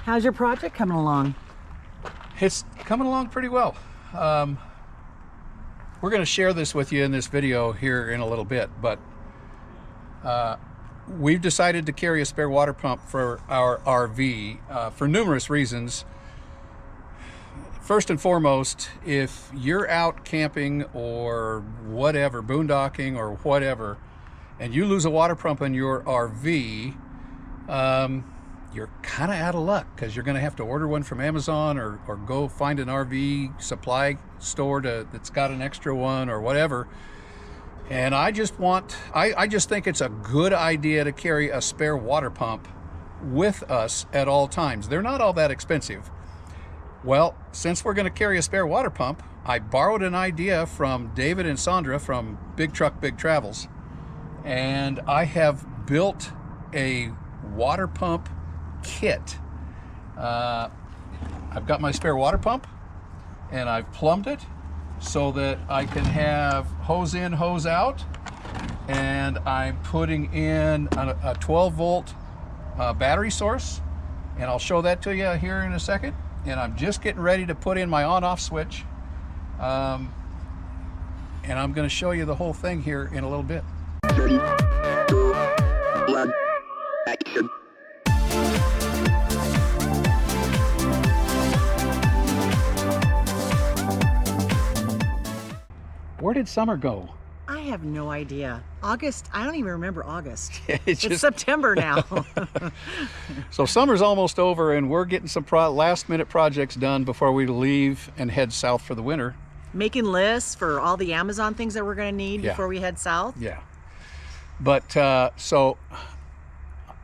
How's your project coming along? It's coming along pretty well. We're going to share this with you in this video here in a little bit, but we've decided to carry a spare water pump for our RV for numerous reasons. First and foremost, if you're out camping or whatever, boondocking or whatever, and you lose a water pump in your RV, you're kind of out of luck, because you're going to have to order one from Amazon or go find an RV supply store that's got an extra one or whatever. And I just think it's a good idea to carry a spare water pump with us at all times. They're not all that expensive. Well, since we're going to carry a spare water pump, I borrowed an idea from David and Sandra from Big Truck Big Travels, and I have built a water pump kit. I've got my spare water pump, and I've plumbed it so that I can have hose in, hose out, and I'm putting in a 12-volt battery source, and I'll show that to you here in a second. And I'm just getting ready to put in my on-off switch, and I'm going to show you the whole thing here in a little bit. 3, 2, 1, action. Where did summer go? I have no idea. August, I don't even remember August. It's It's September now. So summer's almost over, and we're getting some last-minute projects done before we leave and head south for the winter. Making lists for all the Amazon things that we're going to need before we head south. Yeah. But so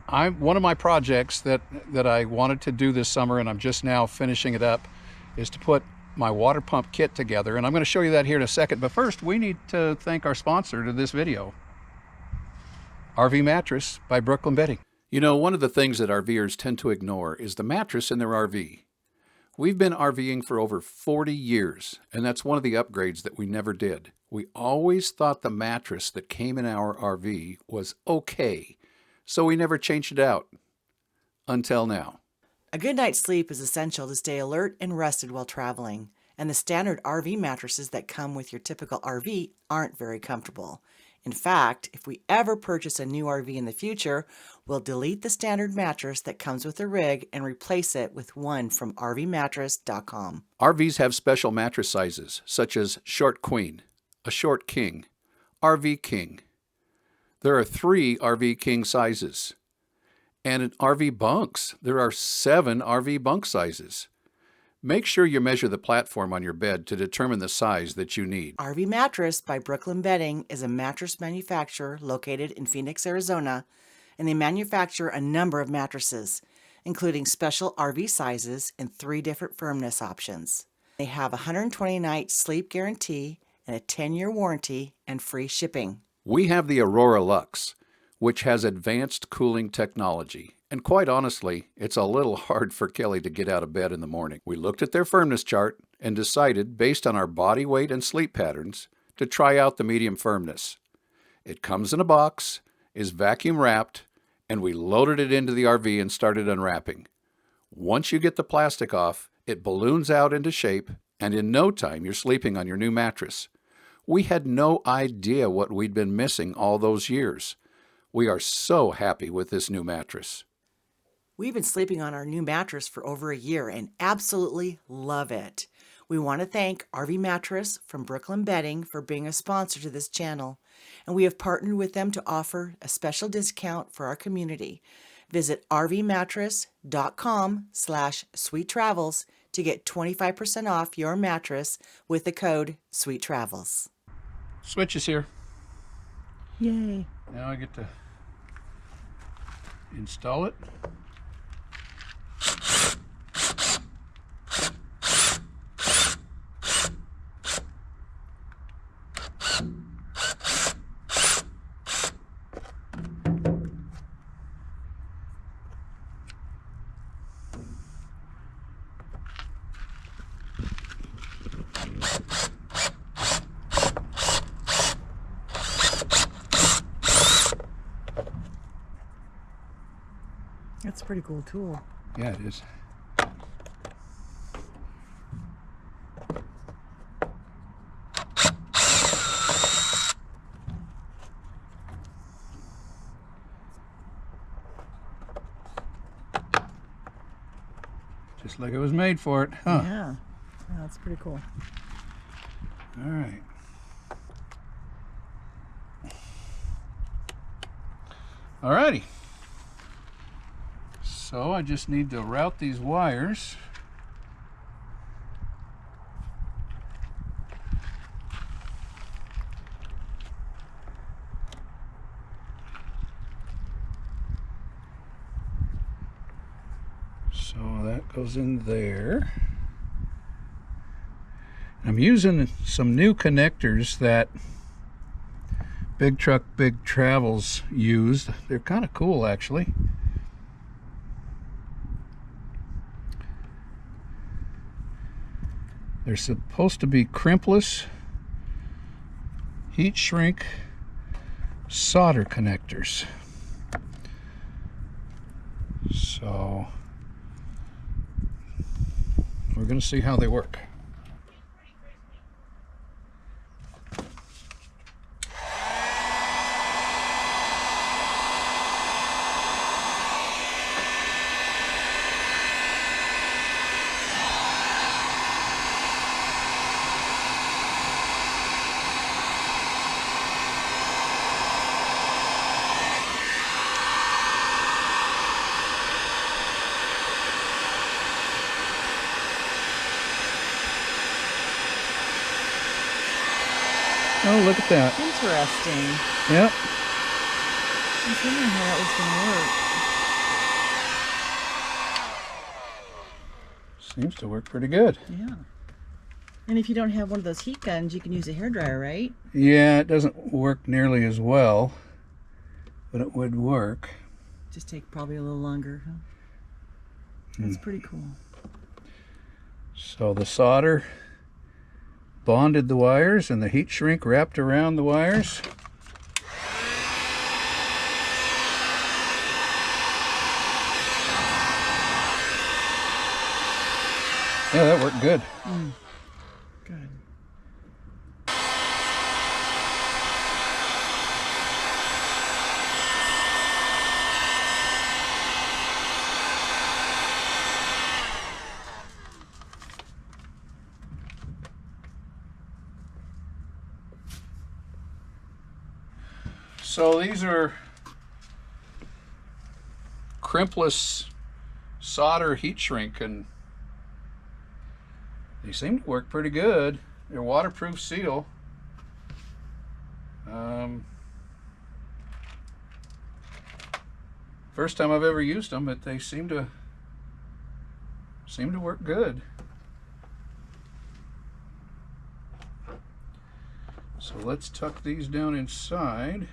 one of my projects that I wanted to do this summer, and I'm just now finishing it up, is to put my water pump kit together, and I'm going to show you that here in a second. But first, we need to thank our sponsor to this video, RV Mattress by Brooklyn Bedding. You know, one of the things that RVers tend to ignore is the mattress in their RV. We've been RVing for over 40 years, and that's one of the upgrades that we never did. We always thought the mattress that came in our RV was okay, so we never changed it out. Until now. A good night's sleep is essential to stay alert and rested while traveling, and the standard RV mattresses that come with your typical RV aren't very comfortable. In fact, if we ever purchase a new RV in the future, we'll delete the standard mattress that comes with the rig and replace it with one from RVmattress.com. RVs have special mattress sizes, such as short queen, a short king, RV king. There are 3 RV king sizes. And in RV bunks, there are 7 RV bunk sizes. Make sure you measure the platform on your bed to determine the size that you need. RV Mattress by Brooklyn Bedding is a mattress manufacturer located in Phoenix, Arizona, and they manufacture a number of mattresses, including special RV sizes in 3 different firmness options. They have a 120-night sleep guarantee and a 10-year warranty and free shipping. We have the Aurora Lux, which has advanced cooling technology. And quite honestly, it's a little hard for Kelly to get out of bed in the morning. We looked at their firmness chart and decided, based on our body weight and sleep patterns, to try out the medium firmness. It comes in a box, is vacuum wrapped, and we loaded it into the RV and started unwrapping. Once you get the plastic off, it balloons out into shape, and in no time you're sleeping on your new mattress. We had no idea what we'd been missing all those years. We are so happy with this new mattress. We've been sleeping on our new mattress for over a year and absolutely love it. We want to thank RV Mattress from Brooklyn Bedding for being a sponsor to this channel, and we have partnered with them to offer a special discount for our community. Visit rvmattress.com/sweettravels to get 25% off your mattress with the code SWEETTRAVELS. Switch is here. Yay. Now I get to install it. That's a pretty cool tool. Yeah, it is. Just like it was made for it, huh? Yeah. Yeah, that's pretty cool. All right. Alrighty. So I just need to route these wires. So that goes in there. I'm using some new connectors that Big Truck Big Travels used. They're kind of cool, actually. They're supposed to be crimpless, heat shrink solder connectors. So we're going to see how they work. Oh, look at that. Interesting. Yep. I was wondering how that was going to work. Seems to work pretty good. Yeah. And if you don't have one of those heat guns, you can use a hairdryer, right? Yeah, it doesn't work nearly as well, but it would work. Just take probably a little longer, huh? That's pretty cool. So the solder bonded the wires and the heat shrink wrapped around the wires. Yeah, that worked good. Good. So these are crimpless solder heat shrink, and they seem to work pretty good. They're waterproof seal. First time I've ever used them, but they seem to work good. So let's tuck these down inside.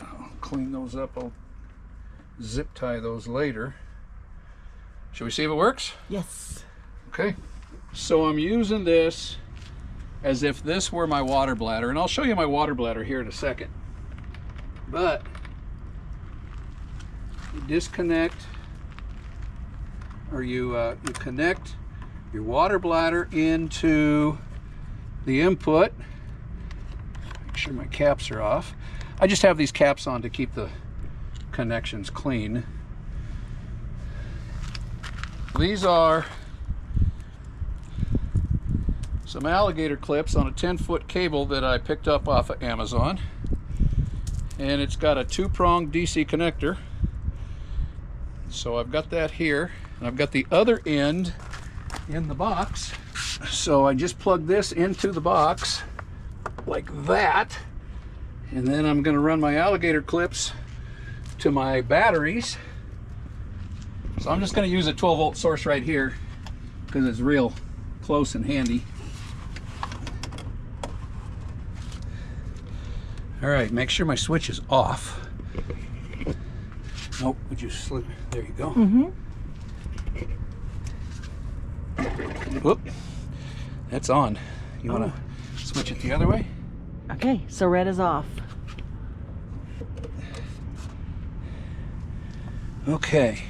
I'll clean those up. I'll zip tie those later. Should we see if it works? Yes. Okay. So I'm using this as if this were my water bladder, and I'll show you my water bladder here in a second. But you disconnect, or you connect your water bladder into the input. Make sure my caps are off. I just have these caps on to keep the connections clean. These are some alligator clips on a 10-foot cable that I picked up off of Amazon. And it's got a 2-pronged DC connector. So I've got that here, and I've got the other end in the box. So I just plug this into the box like that, and then I'm going to run my alligator clips to my batteries. So I'm just going to use a 12-volt source right here because it's real close and handy. All right, make sure my switch is off. Nope, would you slip? There you go. Whoop, that's on. You want to switch it the other way? Okay, so red is off. Okay.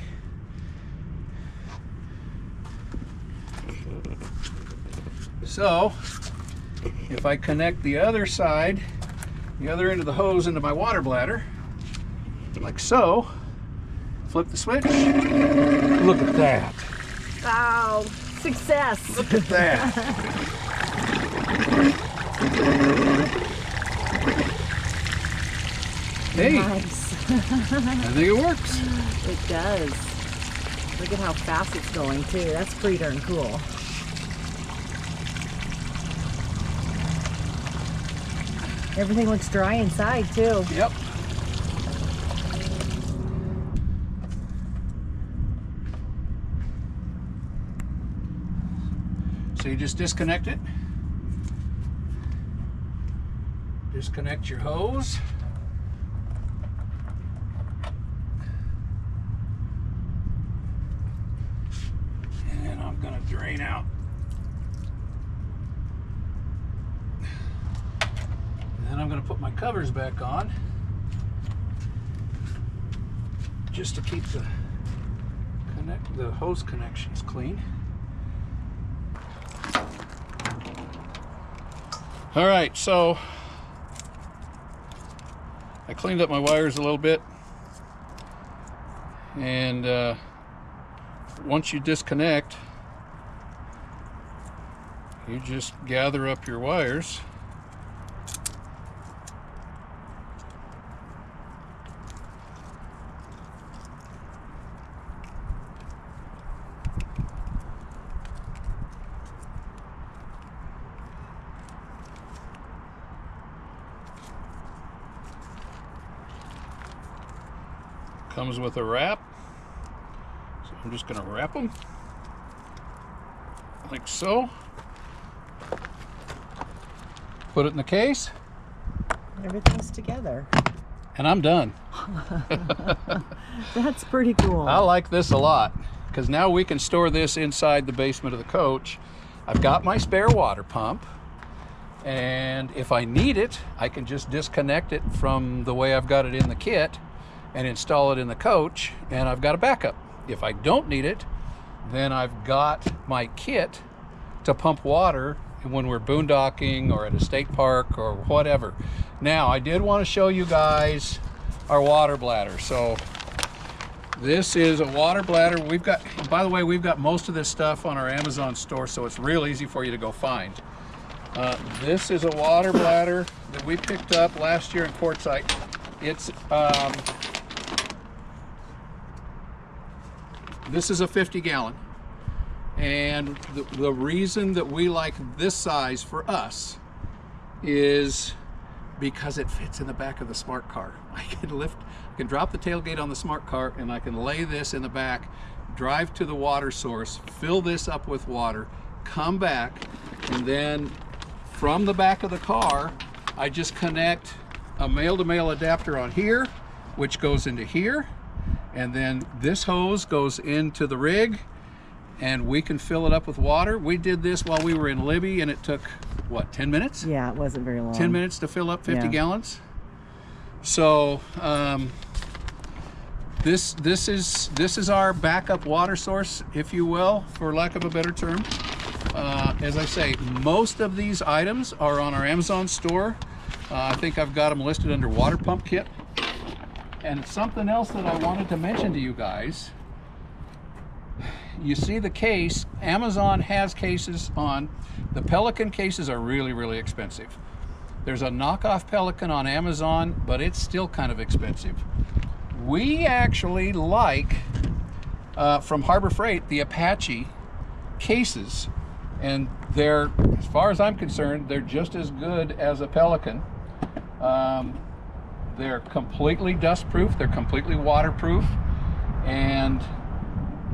So, if I connect the other side, the other end of the hose into my water bladder, like so, flip the switch. Look at that. Wow, success. Look at that. Hey, Nice. I think it works. It does. Look at how fast it's going too. That's pretty darn cool. Everything looks dry inside too. Yep. So you just disconnect it. Disconnect your hose. And I'm gonna drain out. And then I'm gonna put my covers back on just to keep the hose connections clean. All right, so I cleaned up my wires a little bit, and once you disconnect, you just gather up your wires. Comes with a wrap, so I'm just going to wrap them like so. Put it in the case, Everything's together. and I'm done. That's pretty cool. I like this a lot because now we can store this inside the basement of the coach. I've got my spare water pump, and if I need it, I can just disconnect it from the way I've got it in the kit and install it in the coach, and I've got a backup. If I don't need it, then I've got my kit to pump water when we're boondocking or at a state park or whatever. Now, I did want to show you guys our water bladder. So this is a water bladder. We've got, by the way, we've got most of this stuff on our Amazon store, so it's real easy for you to go find. This is a water bladder that we picked up last year in Quartzsite. It's this is a 50-gallon, and the reason that we like this size for us is because it fits in the back of the smart car. I can drop the tailgate on the smart car, and I can lay this in the back, drive to the water source, fill this up with water, come back, and then from the back of the car, I just connect a male-to-male adapter on here, which goes into here, and then this hose goes into the rig, and we can fill it up with water. We did this while we were in Libby, and it took, what, 10 minutes? Yeah, it wasn't very long. 10 minutes to fill up 50 Yeah. gallons. So this is our backup water source, if you will, for lack of a better term. As I say, most of these items are on our Amazon store. I think I've got them listed under water pump kit. And something else that I wanted to mention to you guys, you see the case, Amazon has cases on, the Pelican cases are really, really expensive. There's a knockoff Pelican on Amazon, but it's still kind of expensive. We actually like, from Harbor Freight, the Apache cases, and they're, as far as I'm concerned, they're just as good as a Pelican. They're completely dust-proof, they're completely waterproof, and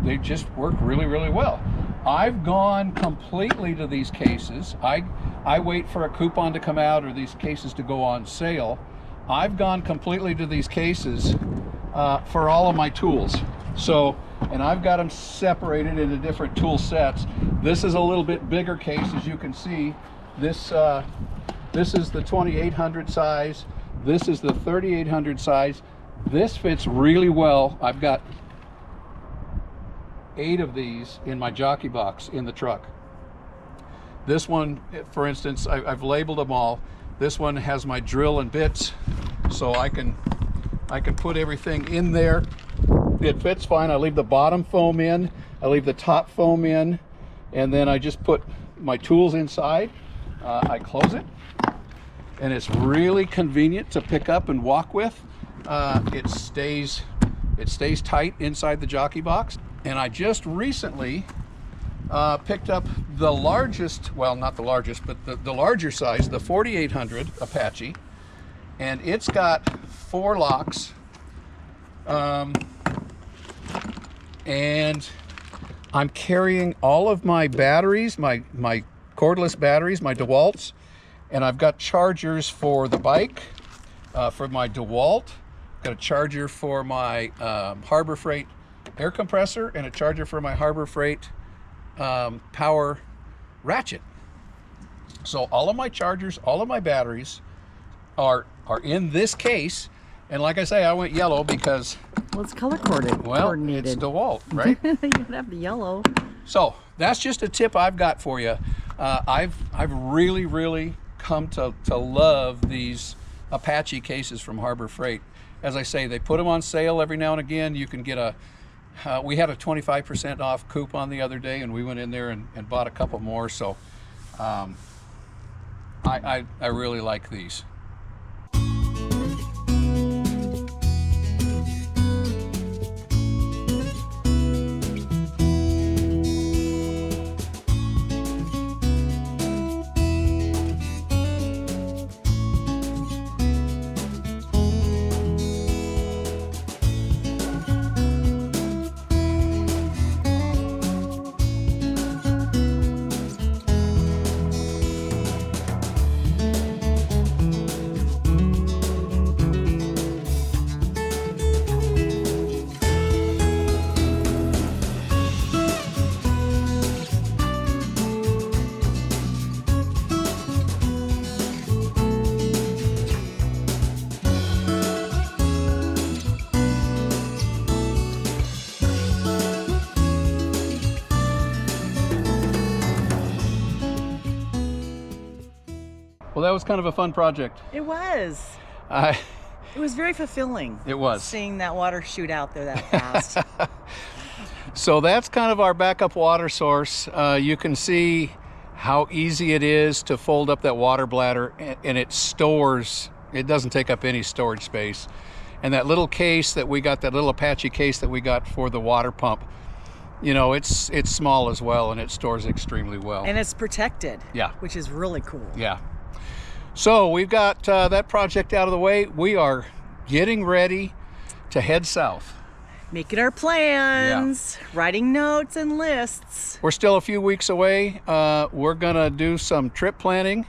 they just work really, really well. I've gone completely to these cases. I wait for a coupon to come out or these cases to go on sale. I've gone completely to these cases for all of my tools. So, and I've got them separated into different tool sets. This is a little bit bigger case, as you can see. This is the 2800 size. This is the 3800 size. This fits really well. I've got 8 of these in my jockey box in the truck. This one, for instance, I've labeled them all. This one has my drill and bits, so I can put everything in there it fits fine. I leave the bottom foam in, I leave the top foam in, and then I just put my tools inside. I close it, and it's really convenient to pick up and walk with. It stays tight inside the jockey box. And I just recently picked up the largest, well, not the largest, but the larger size, the 4800 Apache, and it's got 4 locks. And I'm carrying all of my batteries, my cordless batteries, my DeWalt's, and I've got chargers for the bike, for my DeWalt, got a charger for my Harbor Freight air compressor, and a charger for my Harbor Freight power ratchet. So all of my chargers, all of my batteries are in this case. And like I say, I went yellow because, well, it's color coordinated. It's DeWalt, right? You gotta have the yellow. So that's just a tip I've got for you. I've really come to love these Apache cases from Harbor Freight. As I say, they put them on sale every now and again. You can get we had a 25% off coupon the other day, and we went in there and bought a couple more. So I really like these. Well, that was kind of a fun project. It was. It was very fulfilling. It was. Seeing that water shoot out there that fast. So that's kind of our backup water source. You can see how easy it is to fold up that water bladder, and it stores, it doesn't take up any storage space. And that little case that we got, that little Apache case that we got for the water pump, you know, it's small as well, and it stores extremely well. And it's protected. Yeah. Which is really cool. Yeah. So we've got that project out of the way. We are getting ready to head south. Making our plans, writing notes and lists. We're still a few weeks away. We're gonna do some trip planning.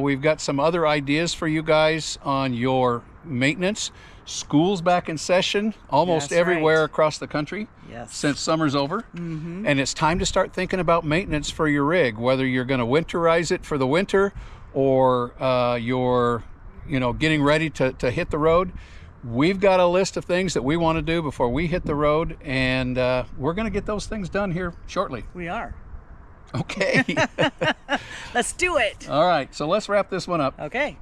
We've got some other ideas for you guys on your maintenance. School's back in session almost everywhere across the country since summer's over. And it's time to start thinking about maintenance for your rig, whether you're gonna winterize it for the winter or you're, you know, getting ready to hit the road. We've got a list of things that we want to do before we hit the road, and we're going to get those things done here shortly. We are. Okay. Let's do it. All right, so let's wrap this one up. Okay.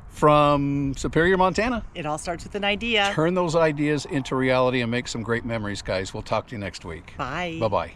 From Superior, Montana. It all starts with an idea. Turn those ideas into reality and make some great memories, guys. We'll talk to you next week. Bye. Bye-bye.